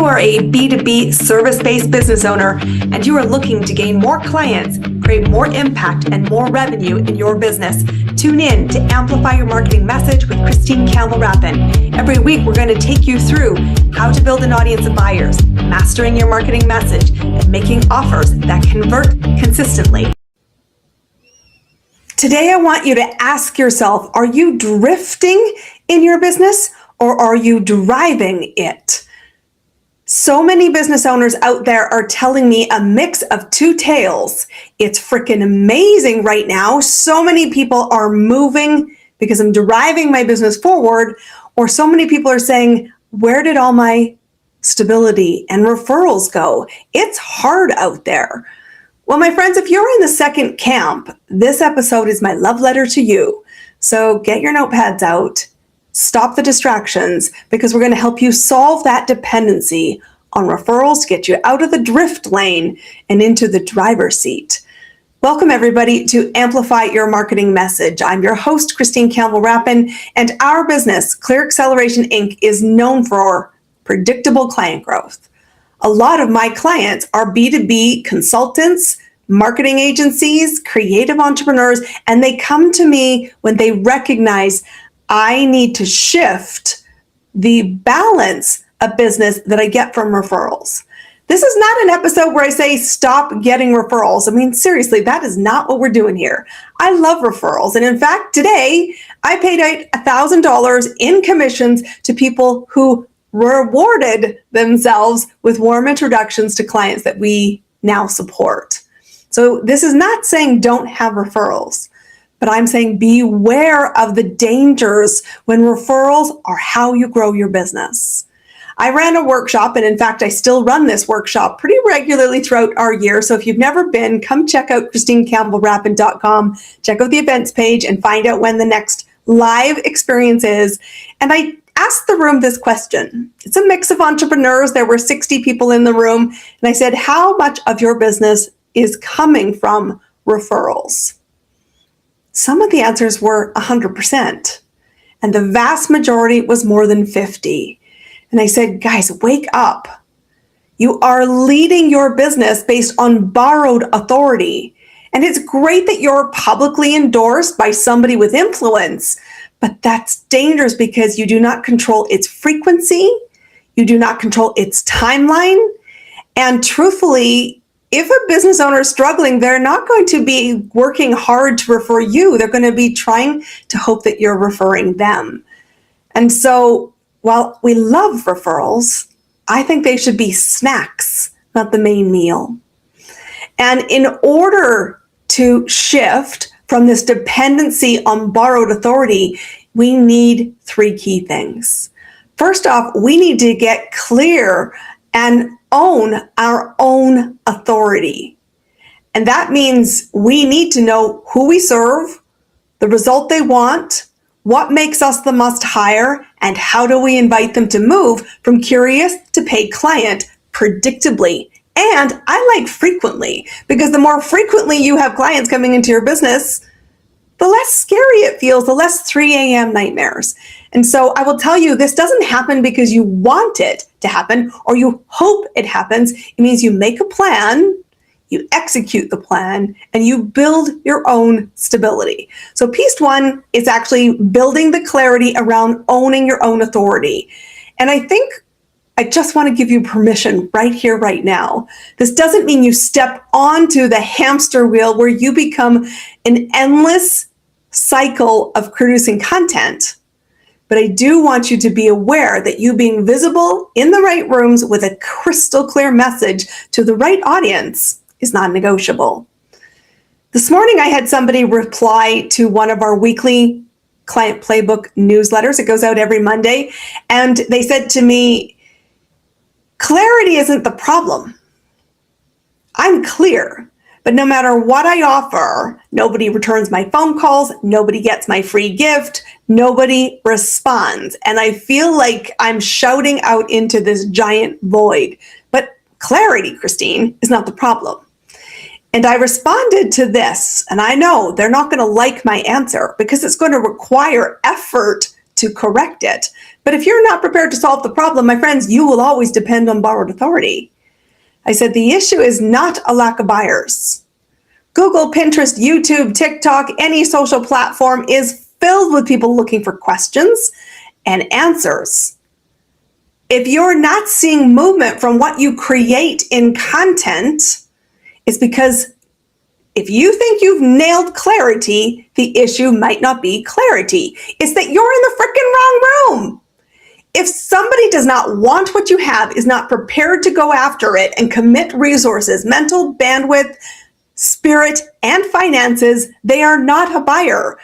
you are a B2B service-based business owner and you are looking to gain more clients, create more impact and more revenue in your business, tune in to Amplify Your Marketing Message with Campbell Rapin. Every week, we're going to take you through how to build an audience of buyers, mastering your marketing message, and making offers that convert consistently. Today, I want you to ask yourself, are you drifting in your business or are you driving it? So many business owners out there are telling me a mix of two tales. It's freaking amazing right now. So many people are moving because I'm driving my business forward, or so many people are saying, where did all my stability and referrals go? It's hard out there. Well, my friends, if you're in the second camp, this episode is my love letter to you. So get your notepads out, stop the distractions, because we're going to help you solve that dependency on referrals to get you out of the drift lane and into the driver's seat. Welcome, everybody, to Amplify Your Marketing Message. I'm your host, Campbell Rapin, and our business, Clear Acceleration Inc., is known for predictable client growth. A lot of my clients are B2B consultants, marketing agencies, creative entrepreneurs, and they come to me when they recognize I need to shift the balance of business that I get from referrals. This is not an episode where I say stop getting referrals. I mean, seriously, that is not what we're doing here. I love referrals. And in fact, today I paid out $1,000 in commissions to people who rewarded themselves with warm introductions to clients that we now support. So this is not saying don't have referrals, but I'm saying beware of the dangers when referrals are how you grow your business. I ran a workshop, and in fact, I still run this workshop pretty regularly throughout our year. So if you've never been, come check out ChristineCampbellRapin.com, check out the events page and find out when the next live experience is. And I asked the room this question. It's a mix of entrepreneurs. There were 60 people in the room. And I said, how much of your business is coming from referrals? Some of the answers were 100%. And the vast majority was more than 50. And I said, guys, wake up. You are leading your business based on borrowed authority. And it's great that you're publicly endorsed by somebody with influence, but that's dangerous because you do not control its frequency. You do not control its timeline. And truthfully, if a business owner is struggling, they're not going to be working hard to refer you. They're going to be trying to hope that you're referring them. And so while we love referrals, I think they should be snacks, not the main meal. And in order to shift from this dependency on borrowed authority, we need three key things. First off, we need to get clear and own our own authority. And that means we need to know who we serve, the result they want, what makes us the must hire, and how do we invite them to move from curious to paid client predictably. And I like frequently, because the more frequently you have clients coming into your business, the less scary it feels, the less 3 a.m. nightmares. And so I will tell you, this doesn't happen because you want it to happen or you hope it happens. It means you make a plan, you execute the plan, and you build your own stability. So piece one is actually building the clarity around owning your own authority. And I think I just want to give you permission right here, right now. This doesn't mean you step onto the hamster wheel where you become an endless cycle of producing content. But I do want you to be aware that you being visible in the right rooms with a crystal clear message to the right audience is non-negotiable. This morning, I had somebody reply to one of our weekly client playbook newsletters. It goes out every Monday. And they said to me, clarity isn't the problem. I'm clear, but no matter what I offer, nobody returns my phone calls, nobody gets my free gift, nobody responds. And I feel like I'm shouting out into this giant void. But clarity, Christine, is not the problem. And I responded to this, and I know they're not going to like my answer because it's going to require effort to correct it. But if you're not prepared to solve the problem, my friends, you will always depend on borrowed authority. I said the issue is not a lack of buyers. Google, Pinterest, YouTube, TikTok, any social platform is filled with people looking for questions and answers. If you're not seeing movement from what you create in content, it's because if you think you've nailed clarity, the issue might not be clarity. It's that you're in the freaking wrong room. If somebody does not want what you have, is not prepared to go after it and commit resources, mental bandwidth, spirit, and finances, they are not a buyer.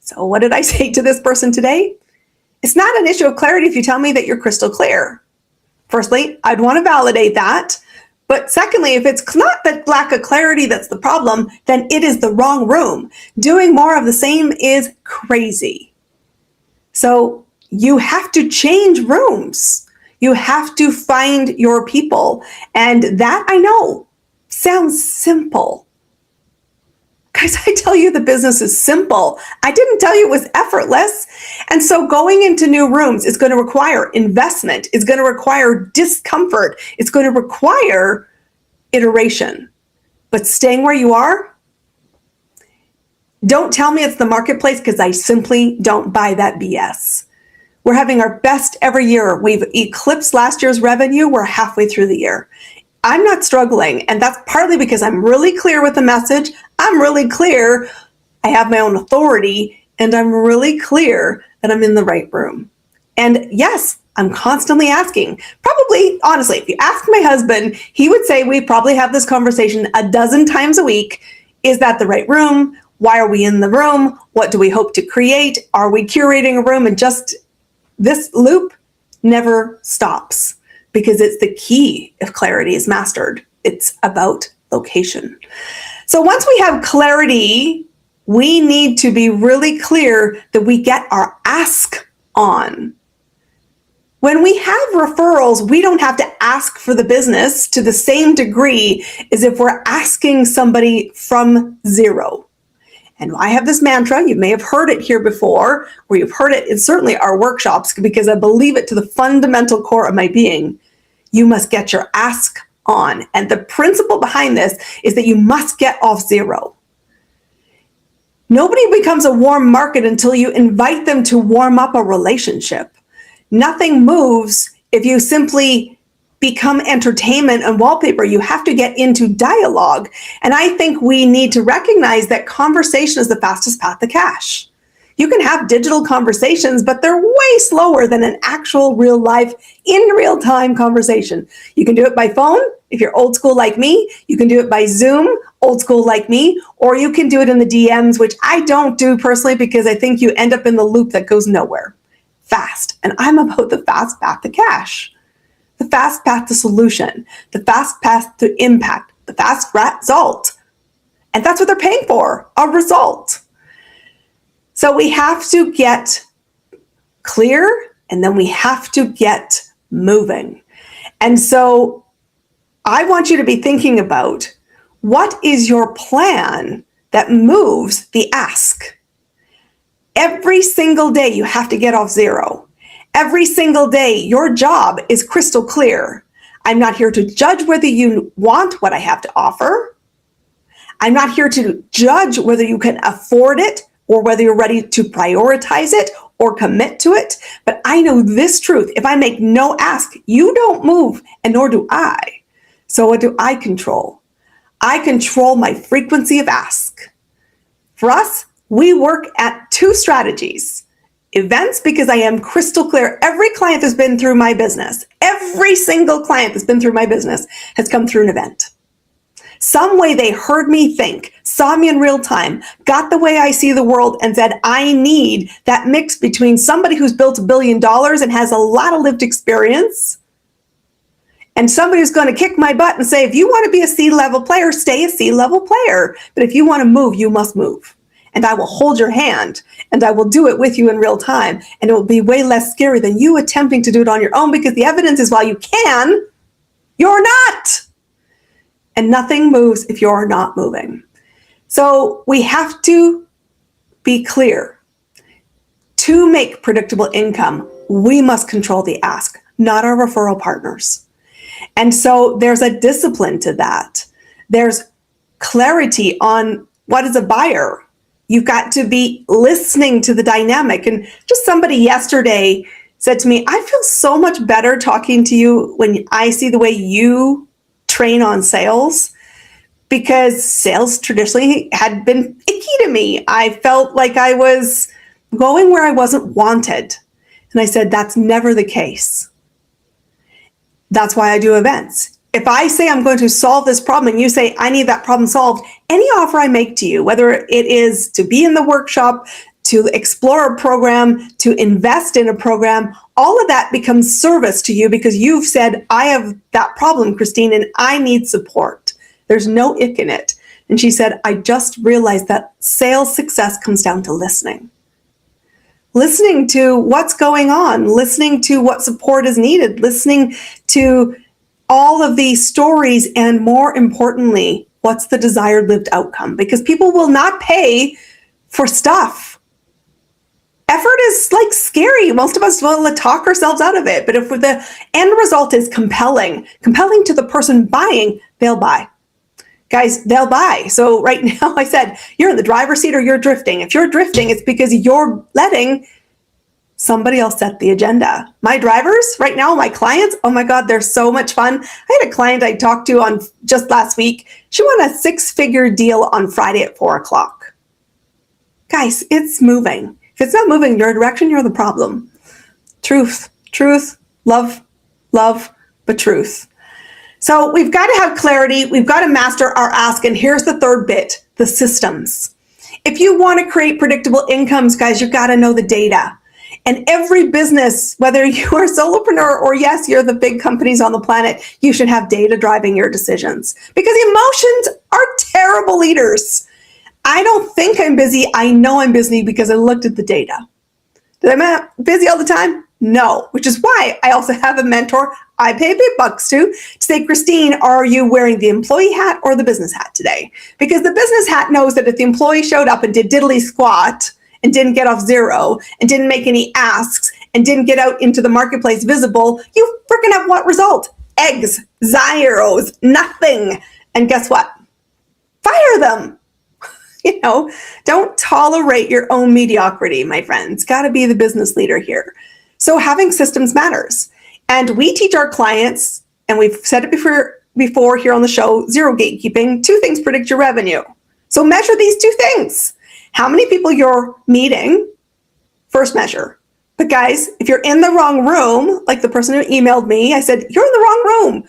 So what did I say to this person today? It's not an issue of clarity if you tell me that you're crystal clear. Firstly, I'd want to validate that. But secondly, if it's not the lack of clarity that's the problem, then it is the wrong room. Doing more of the same is crazy. So you have to change rooms. You have to find your people. And that, I know, sounds simple. Guys, I tell you the business is simple. I didn't tell you it was effortless. And so going into new rooms is going to require investment. It's going to require discomfort. It's going to require iteration. But staying where you are, don't tell me it's the marketplace, because I simply don't buy that BS. We're having our best ever year. We've eclipsed last year's revenue. We're halfway through the year. I'm not struggling, and that's partly because I'm really clear with the message. I'm really clear I have my own authority, and I'm really clear that I'm in the right room. And yes, I'm constantly asking. Probably, honestly, if you ask my husband, he would say we probably have this conversation a dozen times a week. Is that the right room? Why are we in the room? What do we hope to create? Are we curating a room? And just this loop never stops, because it's the key if clarity is mastered. It's about location. So once we have clarity, we need to be really clear that we get our ask on. When we have referrals, we don't have to ask for the business to the same degree as if we're asking somebody from zero. And I have this mantra, you may have heard it here before, or you've heard it in certainly our workshops, because I believe it to the fundamental core of my being. You must get your ask on. And the principle behind this is that you must get off zero. Nobody becomes a warm market until you invite them to warm up a relationship. Nothing moves if you simply become entertainment and wallpaper. You have to get into dialogue. And I think we need to recognize that conversation is the fastest path to cash. You can have digital conversations, but they're way slower than an actual real life, in real time conversation. You can do it by phone. If you're old school like me, you can do it by Zoom, old school like me, or you can do it in the DMs, which I don't do personally because I think you end up in the loop that goes nowhere. Fast. And I'm about the fast path to cash, the fast path to solution, the fast path to impact, the fast result. And that's what they're paying for, a result. So we have to get clear, and then we have to get moving. And so I want you to be thinking about, what is your plan that moves the ask? Every single day you have to get off zero. Every single day your job is crystal clear. I'm not here to judge whether you want what I have to offer. I'm not here to judge whether you can afford it, or whether you're ready to prioritize it or commit to it. But I know this truth: if I make no ask, you don't move, and nor do I. So what do I control? I control my frequency of ask. For us, we work at two strategies. Events, because I am crystal clear. Every client that's been through my business, every single client that's been through my business has come through an event. Some way they heard me think, saw me in real time, got the way I see the world, and said, I need that mix between somebody who's built $1 billion and has a lot of lived experience, and somebody who's going to kick my butt and say, if you want to be a C-level player, stay a C-level player. But if you want to move, you must move. And I will hold your hand, and I will do it with you in real time. And it will be way less scary than you attempting to do it on your own, because the evidence is, while you can, you're not. And nothing moves if you're not moving. So we have to be clear. To make predictable income, We must control the ask, not our referral partners. And so there's a discipline to that. There's clarity on what is a buyer. You've got to be listening to the dynamic. And just somebody yesterday said to me, I feel so much better talking to you when I see the way you train on sales, because sales traditionally had been icky to me. I felt like I was going where I wasn't wanted. And I said, that's never the case. That's why I do events. If I say I'm going to solve this problem and you say I need that problem solved, any offer I make to you, whether it is to be in the workshop, to explore a program, to invest in a program, all of that becomes service to you because you've said, I have that problem, Christine, and I need support. There's no ick in it. And she said, I just realized that sales success comes down to listening. Listening to what's going on, listening to what support is needed, listening to all of these stories, and more importantly, what's the desired lived outcome? Because people will not pay for stuff. Effort is like scary. Most of us will talk ourselves out of it. But if the end result is compelling to the person buying, they'll buy. Guys, they'll buy. So right now I said, you're in the driver's seat or you're drifting. If you're drifting, it's because you're letting somebody else set the agenda. My drivers right now, my clients, oh my God, they're so much fun. I had a client I talked to on just last week. She won a 6-figure deal on Friday at 4:00. Guys, it's moving. If it's not moving in your direction, you're the problem. Truth, love, but truth. So we've got to have clarity. We've got to master our ask. And here's the third bit, the systems. If you want to create predictable incomes, guys, you've got to know the data. And every business, whether you are a solopreneur or yes, you're the big companies on the planet, you should have data driving your decisions because emotions are terrible leaders. I don't think I'm busy. I know I'm busy because I looked at the data. Am I busy all the time? No, which is why I also have a mentor I pay big bucks to say, Christine, are you wearing the employee hat or the business hat today? Because the business hat knows that if the employee showed up and did diddly squat and didn't get off zero and didn't make any asks and didn't get out into the marketplace visible, you freaking have what result? Eggs, zeros, nothing. And guess what? Fire them. Don't tolerate your own mediocrity, my friends. Got to be the business leader here. So having systems matters. And we teach our clients, and we've said it before here on the show, zero gatekeeping. 2 things predict your revenue. So measure these 2 things. How many people you're meeting, first measure. But guys, if you're in the wrong room, like the person who emailed me, I said, you're in the wrong room.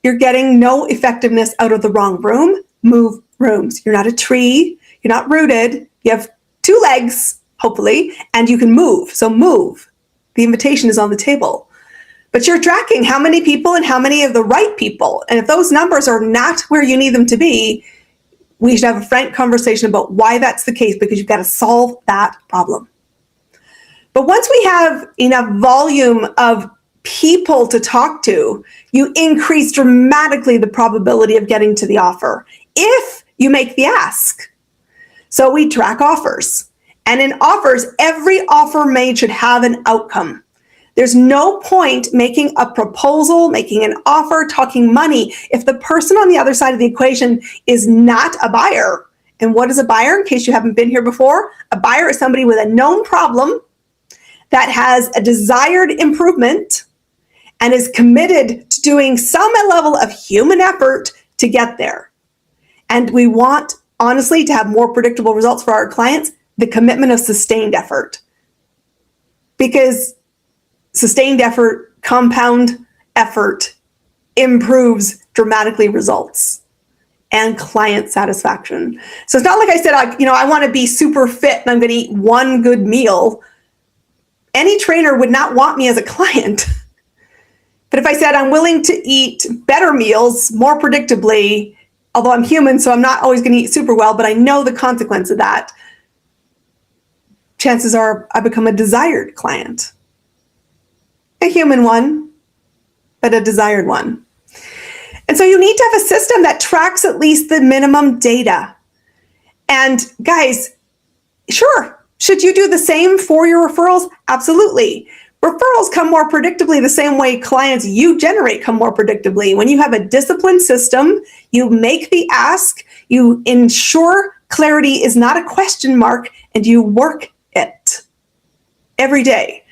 You're getting no effectiveness out of the wrong room. Move rooms. You're not a tree. You're not rooted. You have 2 legs, hopefully, and you can move. So move. The invitation is on the table. But you're tracking how many people and how many of the right people. And if those numbers are not where you need them to be, we should have a frank conversation about why that's the case, because you've got to solve that problem. But once we have enough volume of people to talk to, you increase dramatically the probability of getting to the offer if you make the ask. So we track offers. And in offers, every offer made should have an outcome. There's no point making a proposal, making an offer, talking money if the person on the other side of the equation is not a buyer. And what is a buyer? In case you haven't been here before, a buyer is somebody with a known problem that has a desired improvement and is committed to doing some level of human effort to get there. And we want, honestly, to have more predictable results for our clients, the commitment of sustained effort. Because sustained effort, compound effort improves dramatically results and client satisfaction. So it's not like I said, I want to be super fit and I'm going to eat one good meal. Any trainer would not want me as a client. But if I said I'm willing to eat better meals more predictably, although I'm human, so I'm not always going to eat super well, but I know the consequence of that, chances are I become a desired client. A human one, but a desired one. And so you need to have a system that tracks at least the minimum data. And guys, sure, should you do the same for your referrals? Absolutely. Referrals come more predictably the same way clients you generate come more predictably. When you have a disciplined system, you make the ask, you ensure clarity is not a question mark, and you work it every day.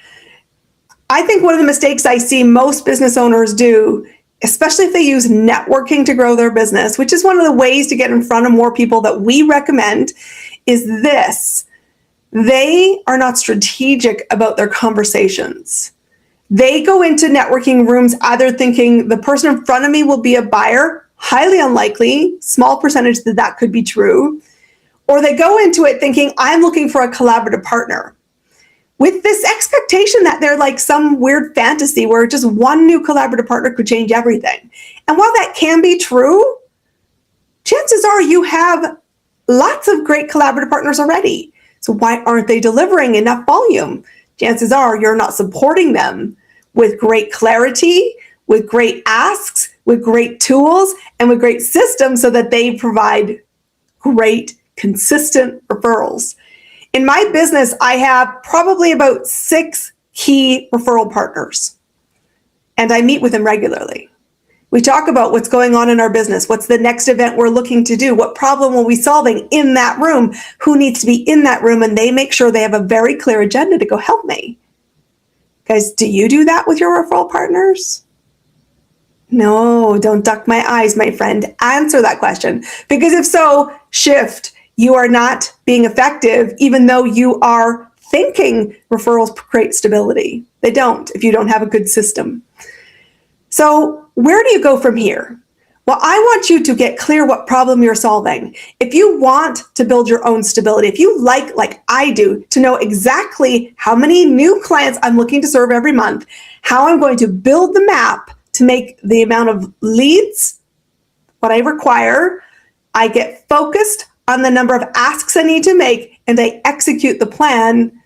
I think one of the mistakes I see most business owners do, especially if they use networking to grow their business, which is one of the ways to get in front of more people that we recommend, is this. They are not strategic about their conversations. They go into networking rooms either thinking the person in front of me will be a buyer, highly unlikely, small percentage that could be true, or they go into it thinking I'm looking for a collaborative partner, with this expectation that they're like some weird fantasy where just one new collaborative partner could change everything. And while that can be true, chances are you have lots of great collaborative partners already. So why aren't they delivering enough volume? Chances are you're not supporting them with great clarity, with great asks, with great tools, and with great systems so that they provide great, consistent referrals. In my business, I have probably about 6 key referral partners, and I meet with them regularly. We talk about what's going on in our business, what's the next event we're looking to do, what problem are we solving in that room, who needs to be in that room, and they make sure they have a very clear agenda to go help me. Guys, do you do that with your referral partners? No, don't duck my eyes, my friend. Answer that question, because if so, shift. You are not being effective, even though you are thinking referrals create stability. They don't if you don't have a good system. So where do you go from here? Well, I want you to get clear what problem you're solving. If you want to build your own stability, if you like I do, to know exactly how many new clients I'm looking to serve every month, how I'm going to build the map to make the amount of leads what I require, I get focused on the number of asks I need to make, and I execute the plan,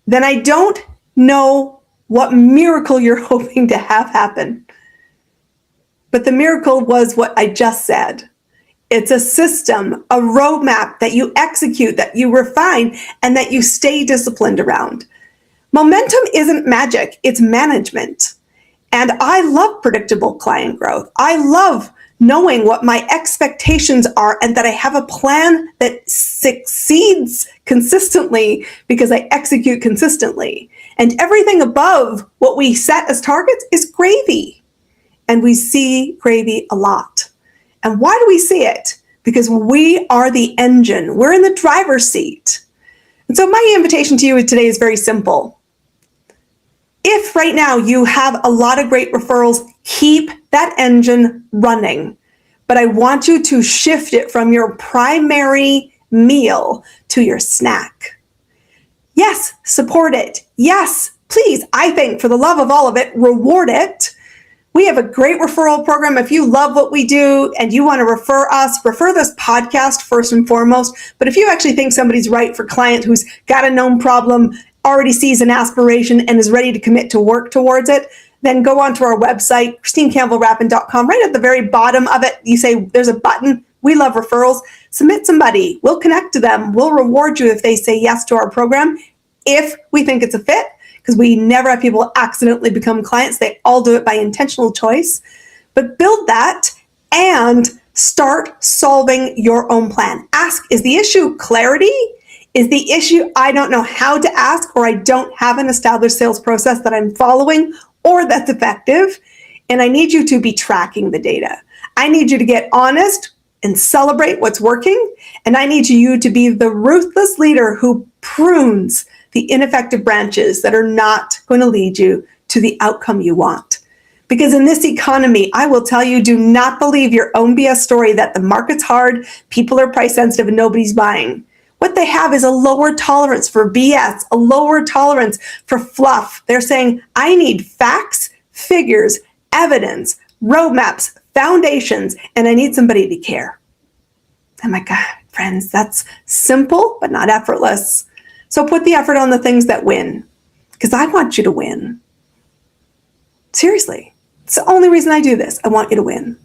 then I don't know what miracle you're hoping to have happen. But the miracle was what I just said. It's a system, a roadmap that you execute, that you refine, and that you stay disciplined around. Momentum isn't magic, it's management. And I love predictable client growth. I love knowing what my expectations are and that I have a plan that succeeds consistently because I execute consistently. And everything above what we set as targets is gravy. And we see gravy a lot. And why do we see it? Because we are the engine. We're in the driver's seat. And so my invitation to you today is very simple. If right now you have a lot of great referrals, keep that engine running. But I want you to shift it from your primary meal to your snack. Yes, support it. Yes, please, I think for the love of all of it, reward it. We have a great referral program. If you love what we do and you want to refer us, refer this podcast first and foremost. But if you actually think somebody's right for client who's got a known problem, already sees an aspiration and is ready to commit to work towards it, then go onto our website, ChristineCampbellRapin.com. Right at the very bottom of it, you say there's a button, we love referrals. Submit somebody. We'll connect to them. We'll reward you if they say yes to our program, if we think it's a fit, because we never have people accidentally become clients. They all do it by intentional choice. But build that and start solving your own plan. Ask, is the issue clarity? Is the issue I don't know how to ask, or I don't have an established sales process that I'm following or that's effective? And I need you to be tracking the data. I need you to get honest and celebrate what's working. And I need you to be the ruthless leader who prunes the ineffective branches that are not going to lead you to the outcome you want. Because in this economy, I will tell you, do not believe your own BS story that the market's hard, people are price sensitive, and nobody's buying. What they have is a lower tolerance for BS, a lower tolerance for fluff. They're saying, I need facts, figures, evidence, roadmaps, foundations, and I need somebody to care. Oh my God, friends, that's simple, but not effortless. So put the effort on the things that win, because I want you to win. Seriously, it's the only reason I do this. I want you to win.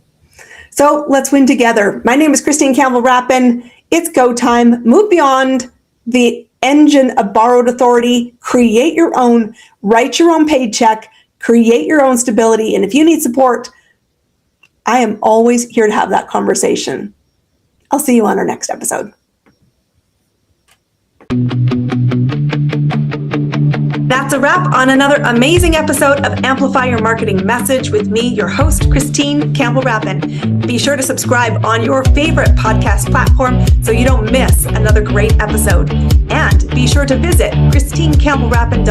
So let's win together. My name is Christine Campbell Rapin. It's go time. Move beyond the engine of borrowed authority, create your own, write your own paycheck, create your own stability. And if you need support, I am always here to have that conversation. I'll see you on our next episode. That's a wrap on another amazing episode of Amplify Your Marketing Message with me, your host, Christine Campbell Rapin. Be sure to subscribe on your favorite podcast platform so you don't miss another great episode. And be sure to visit ChristineCampbellRapin.com